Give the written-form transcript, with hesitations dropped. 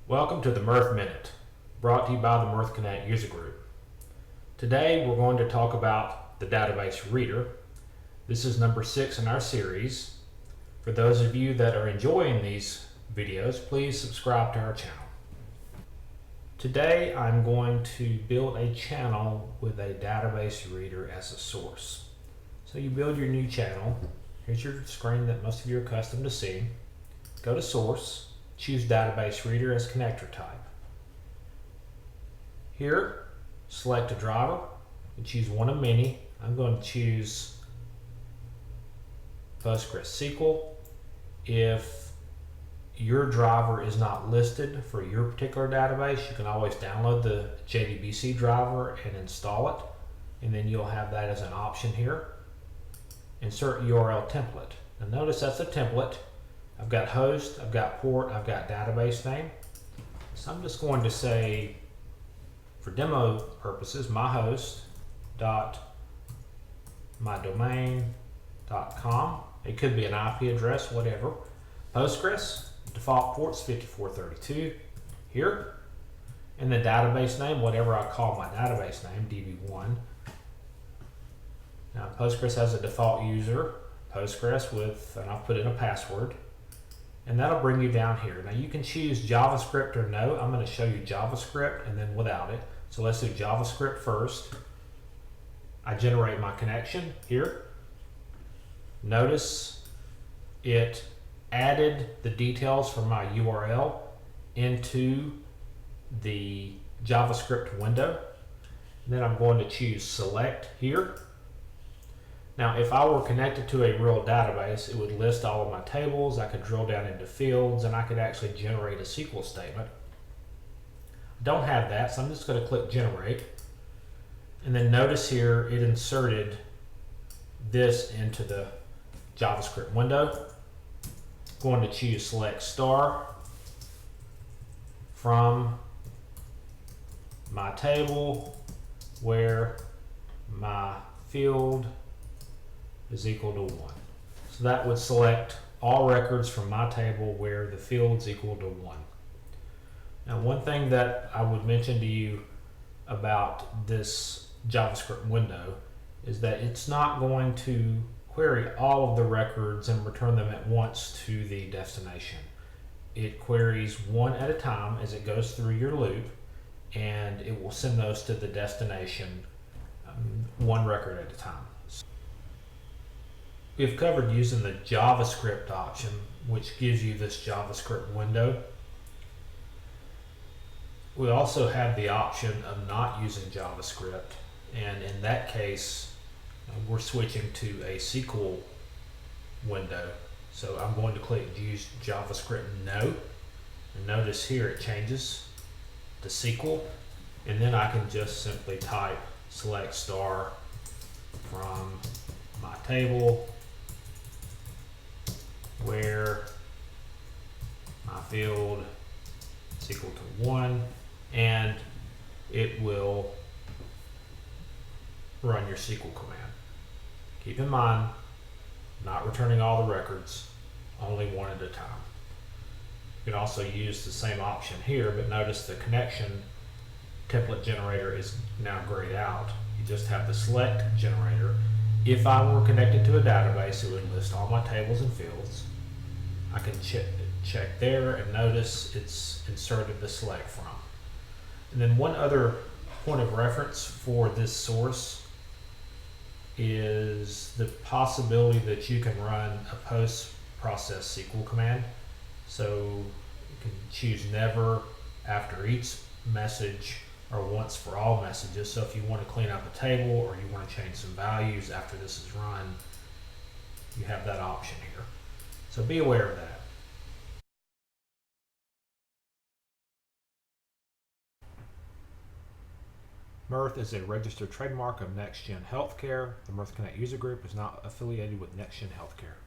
Welcome to the Mirth Minute, brought to you by the Mirth Connect User Group. Today we're going to talk about the database reader. This is number 6 in our series. For those of you that are enjoying these videos, please subscribe to our channel. Today I'm going to build a channel with a database reader as a source. So you build your new channel. Here's your screen that most of you are accustomed to seeing. Go to Source. Choose Database Reader as connector type. Here, select a driver and choose one of many. I'm going to choose PostgreSQL. If your driver is not listed for your particular database, you can always download the JDBC driver and install it, and then you'll have that as an option here. Insert URL template. Now notice that's a template. I've got host, I've got port, I've got database name. So I'm just going to say, for demo purposes, myhost.mydomain.com. It could be an IP address, whatever. Postgres, default port's 5432 here. And the database name, whatever I call my database name, DB1. Now Postgres has a default user, Postgres with, and I'll put in a password. And that'll bring you down here. Now you can choose JavaScript or no. I'm going to show you JavaScript and then without it. So let's do JavaScript first. I generate my connection here. Notice it added the details for my URL into the JavaScript window. And then I'm going to choose select here. Now, if I were connected to a real database, it would list all of my tables. I could drill down into fields, and I could actually generate a SQL statement. I don't have that, so I'm just going to click Generate. And then notice here, it inserted this into the JavaScript window. I'm going to choose Select Star from my table where my field is equal to 1. So that would select all records from my table where the field's equal to 1. Now one thing that I would mention to you about this JavaScript window is that it's not going to query all of the records and return them at once to the destination. It queries one at a time as it goes through your loop, and it will send those to the destination one record at a time. We've covered using the JavaScript option, which gives you this JavaScript window. We also have the option of not using JavaScript, and in that case, we're switching to a SQL window. So I'm going to click Use JavaScript No, and notice here it changes to SQL, and then I can just simply type select star from my table where my field is equal to 1, and it will run your SQL command. Keep in mind, not returning all the records, only one at a time. You can also use the same option here, but notice the connection template generator is now grayed out. You just have the select generator. If I were connected to a database, it would list all my tables and fields. I can check there and notice it's inserted the select from. And then one other point of reference for this source is the possibility that you can run a post-process SQL command. So you can choose never after each message or once for all messages. So if you want to clean up a table or you want to change some values after this is run, you have that option here. So be aware of that. Mirth is a registered trademark of Nextgen Healthcare. The Mirth Connect User Group is not affiliated with Nextgen Healthcare.